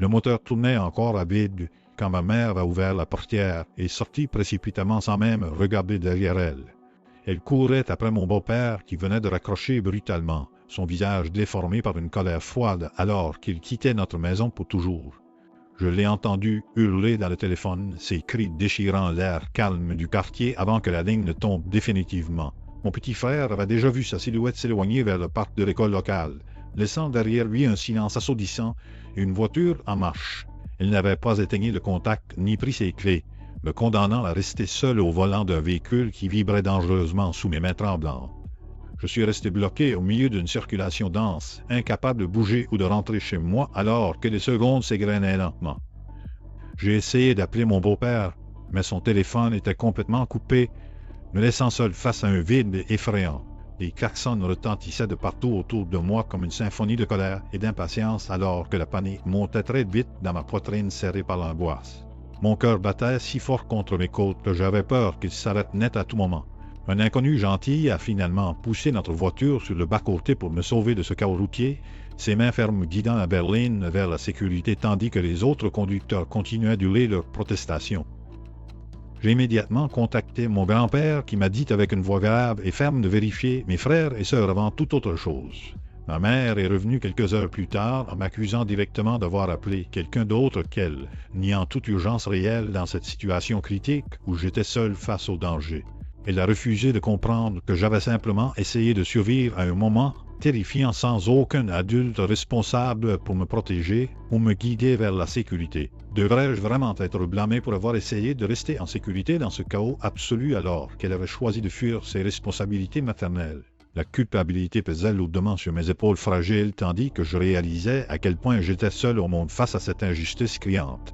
Le moteur tournait encore à vide quand ma mère a ouvert la portière et sortit précipitamment sans même regarder derrière elle. Elle courait après mon beau-père qui venait de raccrocher brutalement, son visage déformé par une colère froide alors qu'il quittait notre maison pour toujours. Je l'ai entendu hurler dans le téléphone, ses cris déchirant l'air calme du quartier avant que la ligne ne tombe définitivement. Mon petit frère avait déjà vu sa silhouette s'éloigner vers le parc de l'école locale, laissant derrière lui un silence assourdissant et une voiture en marche. Il n'avait pas éteigné le contact ni pris ses clés, me condamnant à rester seul au volant d'un véhicule qui vibrait dangereusement sous mes mains tremblantes. Je suis resté bloqué au milieu d'une circulation dense, incapable de bouger ou de rentrer chez moi alors que les secondes s'égrenaient lentement. J'ai essayé d'appeler mon beau-père, mais son téléphone était complètement coupé, me laissant seul face à un vide effrayant. Les klaxons retentissaient de partout autour de moi comme une symphonie de colère et d'impatience alors que la panique montait très vite dans ma poitrine serrée par l'angoisse. Mon cœur battait si fort contre mes côtes que j'avais peur qu'il s'arrête net à tout moment. Un inconnu gentil a finalement poussé notre voiture sur le bas-côté pour me sauver de ce chaos routier, ses mains fermes guidant la berline vers la sécurité tandis que les autres conducteurs continuaient d'hurler leurs protestations. J'ai immédiatement contacté mon grand-père qui m'a dit avec une voix grave et ferme de vérifier mes frères et sœurs avant toute autre chose. Ma mère est revenue quelques heures plus tard en m'accusant directement d'avoir appelé quelqu'un d'autre qu'elle, niant toute urgence réelle dans cette situation critique où j'étais seul face au danger. Elle a refusé de comprendre que j'avais simplement essayé de survivre à un moment terrifiant sans aucun adulte responsable pour me protéger ou me guider vers la sécurité. Devrais-je vraiment être blâmé pour avoir essayé de rester en sécurité dans ce chaos absolu alors qu'elle avait choisi de fuir ses responsabilités maternelles? La culpabilité pesait lourdement sur mes épaules fragiles tandis que je réalisais à quel point j'étais seul au monde face à cette injustice criante.